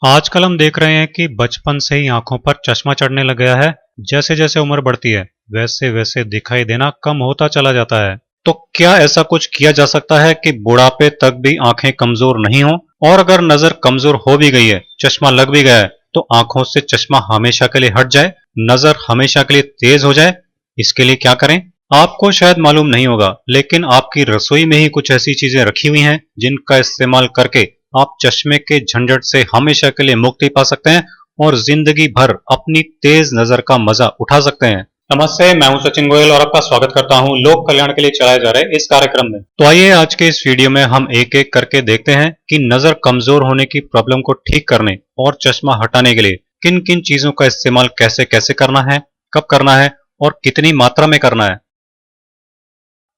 आजकल हम देख रहे हैं कि बचपन से ही आंखों पर चश्मा चढ़ने लग गया है। जैसे जैसे उम्र बढ़ती है वैसे वैसे दिखाई देना कम होता चला जाता है। तो क्या ऐसा कुछ किया जा सकता है कि बुढ़ापे तक भी आंखें कमजोर नहीं हो? और अगर नजर कमजोर हो भी गई है, चश्मा लग भी गया है, तो आंखों से चश्मा हमेशा के लिए हट जाए, नजर हमेशा के लिए तेज हो जाए, इसके लिए क्या करें? आपको शायद मालूम नहीं होगा, लेकिन आपकी रसोई में ही कुछ ऐसी चीजें रखी हुई हैं जिनका इस्तेमाल करके आप चश्मे के झंझट से हमेशा के लिए मुक्ति पा सकते हैं और जिंदगी भर अपनी तेज नजर का मजा उठा सकते हैं। नमस्ते, मैं हूं सचिन गोयल और आपका स्वागत करता हूं लोक कल्याण के लिए चलाए जा रहे इस कार्यक्रम में। तो आइए आज के इस वीडियो में हम एक एक करके देखते हैं कि नजर कमजोर होने की प्रॉब्लम को ठीक करने और चश्मा हटाने के लिए किन किन चीजों का इस्तेमाल कैसे कैसे करना है, कब करना है और कितनी मात्रा में करना है।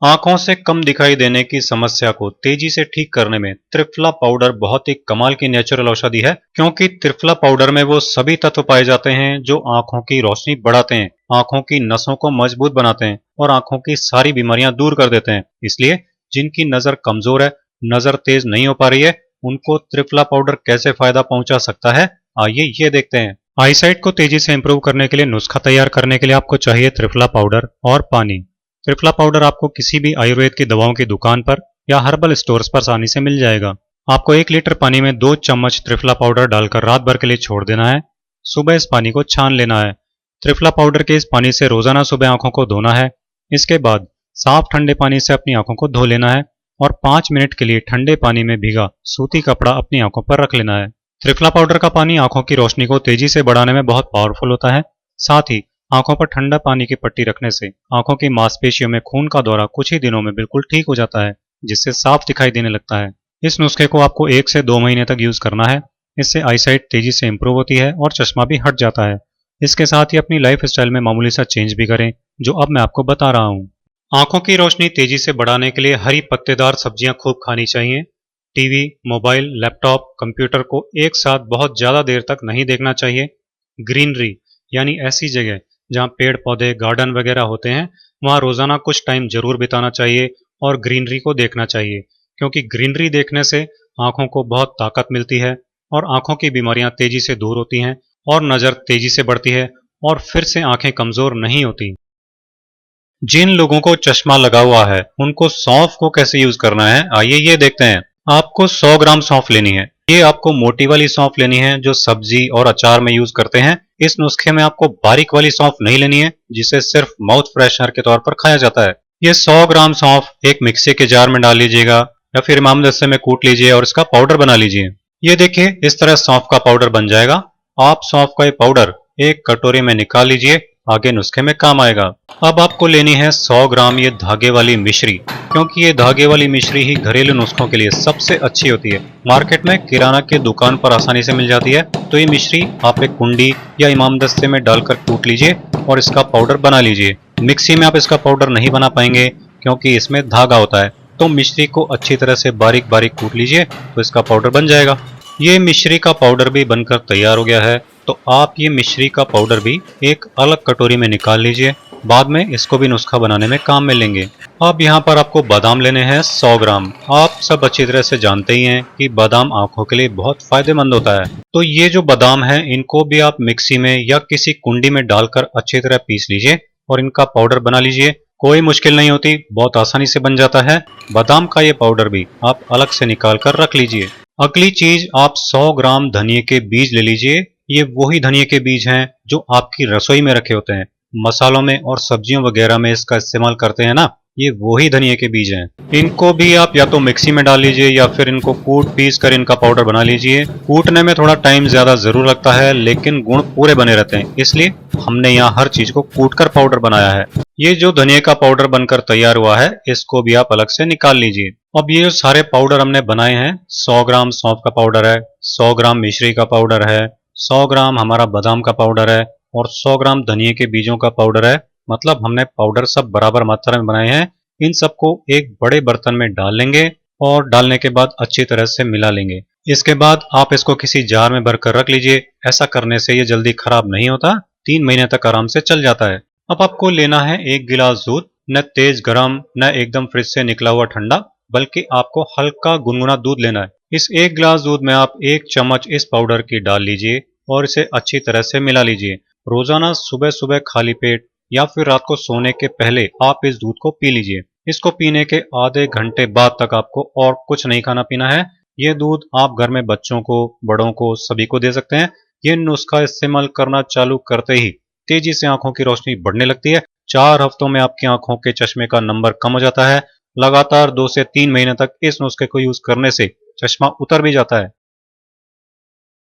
आंखों से कम दिखाई देने की समस्या को तेजी से ठीक करने में त्रिफला पाउडर बहुत ही कमाल की नेचुरल औषधि है, क्योंकि त्रिफला पाउडर में वो सभी तत्व पाए जाते हैं जो आंखों की रोशनी बढ़ाते हैं, आंखों की नसों को मजबूत बनाते हैं और आंखों की सारी बीमारियां दूर कर देते हैं। इसलिए जिनकी नजर कमजोर है, नजर तेज नहीं हो पा रही है, उनको त्रिफला पाउडर कैसे फायदा पहुंचा सकता है, आइए ये देखते हैं। आईसाइट को तेजी से इंप्रूव करने के लिए नुस्खा तैयार करने के लिए आपको चाहिए त्रिफला पाउडर और पानी। त्रिफला पाउडर आपको किसी भी आयुर्वेद की दवाओं की दुकान पर या हर्बल स्टोर्स पर आसानी से मिल जाएगा। आपको 1 लीटर पानी में 2 चम्मच त्रिफला पाउडर डालकर रात भर के लिए छोड़ देना है। सुबह इस पानी को छान लेना है। त्रिफला पाउडर के इस पानी से रोजाना सुबह आंखों को धोना है। इसके बाद साफ ठंडे पानी से अपनी आंखों को धो लेना है और 5 मिनट के लिए ठंडे पानी में भीगा सूती कपड़ा अपनी आंखों पर रख लेना है। त्रिफला पाउडर का पानी आंखों की रोशनी को तेजी से बढ़ाने में बहुत पावरफुल होता है। साथ ही आंखों पर ठंडा पानी की पट्टी रखने से आंखों की मांसपेशियों में खून का दौरा कुछ ही दिनों में बिल्कुल ठीक हो जाता है, जिससे साफ दिखाई देने लगता है। इस नुस्खे को आपको 1 से 2 महीने तक यूज करना है। इससे आईसाइट तेजी से इंप्रूव होती है और चश्मा भी हट जाता है। इसके साथ ही अपनी लाइफ स्टाइल में मामूली सा चेंज भी करें, जो अब मैं आपको बता रहा हूँ। आंखों की रोशनी तेजी से बढ़ाने के लिए हरी पत्तेदार सब्जियां खूब खानी चाहिए। टीवी, मोबाइल, लैपटॉप, कंप्यूटर को एक साथ बहुत ज्यादा देर तक नहीं देखना चाहिए। ग्रीनरी यानी ऐसी जगह जहाँ पेड़ पौधे, गार्डन वगैरह होते हैं, वहाँ रोजाना कुछ टाइम जरूर बिताना चाहिए और ग्रीनरी को देखना चाहिए, क्योंकि ग्रीनरी देखने से आंखों को बहुत ताकत मिलती है और आंखों की बीमारियां तेजी से दूर होती हैं और नजर तेजी से बढ़ती है और फिर से आंखें कमजोर नहीं होती। जिन लोगों को चश्मा लगा हुआ है उनको सौंफ को कैसे यूज करना है, आइए ये देखते हैं। आपको 100 ग्राम सौंफ लेनी है। ये आपको मोटी वाली सौंफ लेनी है जो सब्जी और अचार में यूज करते हैं। इस नुस्खे में आपको बारीक वाली सौंफ नहीं लेनी है जिसे सिर्फ माउथ फ्रेशनर के तौर पर खाया जाता है। ये 100 ग्राम सौंफ एक मिक्सी के जार में डाल लीजिएगा या फिर इमामदस्ते में कूट लीजिए और इसका पाउडर बना लीजिए। ये देखिए, इस तरह सौंफ का पाउडर बन जाएगा। आप सौंफ का ये पाउडर एक कटोरी में निकाल लीजिए, आगे नुस्खे में काम आएगा। अब आपको लेनी है 100 ग्राम ये धागे वाली मिश्री, क्योंकि ये धागे वाली मिश्री ही घरेलू नुस्खों के लिए सबसे अच्छी होती है। मार्केट में किराना की दुकान पर आसानी से मिल जाती है। तो ये मिश्री आप एक कुंडी या इमामदस्ते में डालकर कूट लीजिए और इसका पाउडर बना लीजिए। मिक्सी में आप इसका पाउडर नहीं बना पाएंगे क्योंकि इसमें धागा होता है, तो मिश्री को अच्छी तरह से बारीक बारीक कूट लीजिए तो इसका पाउडर बन जाएगा। ये मिश्री का पाउडर भी बनकर तैयार हो गया है। तो आप ये मिश्री का पाउडर भी एक अलग कटोरी में निकाल लीजिए, बाद में इसको भी नुस्खा बनाने में काम में लेंगे। अब यहाँ पर आपको बादाम लेने हैं 100 ग्राम। आप सब अच्छी तरह से जानते ही हैं कि बादाम आंखों के लिए बहुत फायदेमंद होता है। तो ये जो बादाम है इनको भी आप मिक्सी में या किसी कुंडी में डालकर अच्छी तरह पीस लीजिए और इनका पाउडर बना लीजिए। कोई मुश्किल नहीं होती, बहुत आसानी से बन जाता है। बादाम का ये पाउडर भी आप अलग से निकाल कर रख लीजिए। अगली चीज, आप 100 ग्राम धनिए के बीज ले लीजिए। ये वही धनिए के बीज हैं जो आपकी रसोई में रखे होते हैं, मसालों में और सब्जियों वगैरह में इसका इस्तेमाल करते हैं ना, ये वही धनिए के बीज हैं। इनको भी आप या तो मिक्सी में डाल लीजिए या फिर इनको कूट पीस कर इनका पाउडर बना लीजिए। कूटने में थोड़ा टाइम ज्यादा जरूर लगता है, लेकिन गुण पूरे बने रहते हैं, इसलिए हमने यहाँ हर चीज को कूट कर पाउडर बनाया है। ये जो धनिए का पाउडर बनकर तैयार हुआ है इसको भी आप अलग से निकाल लीजिए। अब ये जो सारे पाउडर हमने बनाए हैं, 100 ग्राम सौंफ का पाउडर है, 100 ग्राम मिश्री का पाउडर है, 100 ग्राम हमारा बादाम का पाउडर है और 100 ग्राम धनिए के बीजों का पाउडर है। मतलब हमने पाउडर सब बराबर मात्रा में बनाए हैं। इन सबको एक बड़े बर्तन में डाल लेंगे और डालने के बाद अच्छी तरह से मिला लेंगे। इसके बाद आप इसको किसी जार में भरकर रख लीजिए। ऐसा करने से ये जल्दी खराब नहीं होता, 3 महीने तक आराम से चल जाता है। अब आपको लेना है 1 गिलास दूध, न तेज गरम न एकदम फ्रिज से निकला हुआ ठंडा, बल्कि आपको हल्का गुनगुना दूध लेना है। इस 1 गिलास दूध में आप 1 चम्मच इस पाउडर की डाल लीजिए और इसे अच्छी तरह से मिला लीजिए। रोजाना सुबह सुबह खाली पेट या फिर रात को सोने के पहले आप इस दूध को पी लीजिए। इसको पीने के आधे घंटे बाद तक आपको और कुछ नहीं खाना पीना है। ये दूध आप घर में बच्चों को, बड़ों को, सभी को दे सकते हैं। ये नुस्खा इस्तेमाल करना चालू करते ही तेजी से आंखों की रोशनी बढ़ने लगती है। 4 हफ्तों में आपकी आंखों के चश्मे का नंबर कम हो जाता है। लगातार 2 से 3 महीने तक इस नुस्खे को यूज करने से चश्मा उतर भी जाता है।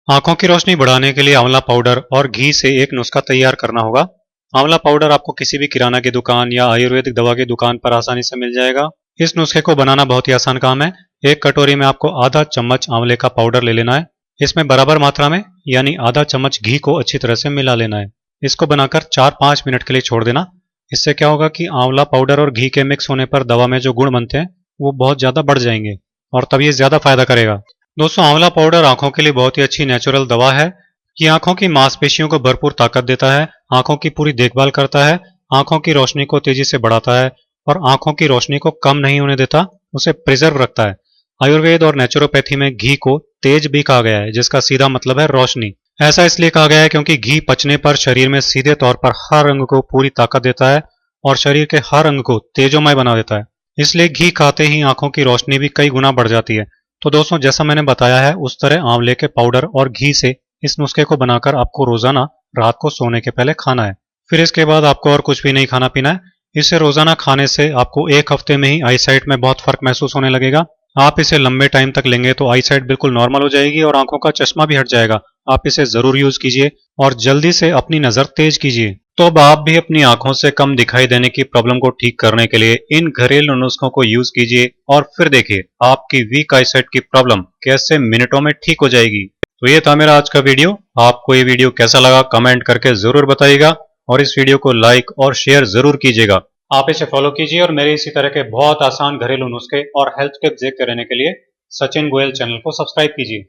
आंखों की रोशनी बढ़ाने के लिए आंवला पाउडर और घी से एक नुस्खा तैयार करना होगा। आंवला पाउडर आपको किसी भी किराना की दुकान या आयुर्वेदिक दवा की दुकान पर आसानी से मिल जाएगा। इस नुस्खे को बनाना बहुत ही आसान काम है। एक कटोरी में आपको आधा चम्मच आंवले का पाउडर ले लेना है। इसमें बराबर मात्रा में यानी आधा चम्मच घी को अच्छी तरह से मिला लेना है। इसको बनाकर 4-5 मिनट के लिए छोड़ देना। इससे क्या होगा कि आंवला पाउडर और घी के मिक्स होने पर दवा में जो गुण बनते हैं वो बहुत ज्यादा बढ़ जाएंगे और तब ये ज्यादा फायदा करेगा। दोस्तों, आंवला पाउडर आंखों के लिए बहुत ही अच्छी नेचुरल दवा है। ये आंखों की मांसपेशियों को भरपूर ताकत देता है, आंखों की पूरी देखभाल करता है, आंखों की रोशनी को तेजी से बढ़ाता है और आंखों की रोशनी को कम नहीं होने देता, उसे प्रिजर्व रखता है। आयुर्वेद और नेचुरोपैथी में घी को तेज भी कहा गया है, जिसका सीधा मतलब है रोशनी। ऐसा इसलिए कहा गया है क्योंकि घी पचने पर शरीर में सीधे तौर पर हर अंग को पूरी ताकत देता है और शरीर के हर अंग को तेजोमय बना देता है। इसलिए घी खाते ही आंखों की रोशनी भी कई गुना बढ़ जाती है। तो दोस्तों, जैसा मैंने बताया है उस तरह आंवले के पाउडर और घी से इस नुस्खे को बनाकर आपको रोजाना रात को सोने के पहले खाना है। फिर इसके बाद आपको और कुछ भी नहीं खाना पीना है। इसे रोजाना खाने से आपको 1 हफ्ते में ही आईसाइट में बहुत फर्क महसूस होने लगेगा। आप इसे लंबे टाइम तक लेंगे तो आईसाइट बिल्कुल नॉर्मल हो जाएगी और आंखों का चश्मा भी हट जाएगा। आप इसे जरूर यूज कीजिए और जल्दी से अपनी नजर तेज कीजिए। तो अब आप भी अपनी आंखों से कम दिखाई देने की प्रॉब्लम को ठीक करने के लिए इन घरेलू नुस्खों को यूज कीजिए और फिर देखिए आपकी वीक आईसाइट की प्रॉब्लम कैसे मिनटों में ठीक हो जाएगी। तो ये था मेरा आज का वीडियो। आपको ये वीडियो कैसा लगा कमेंट करके जरूर बताइएगा और इस वीडियो को लाइक और शेयर जरूर कीजिएगा। आप इसे फॉलो कीजिए और मेरे इसी तरह के बहुत आसान घरेलू नुस्खे और हेल्थ टिप्स देखते रहने के लिए सचिन गोयल चैनल को सब्सक्राइब कीजिए।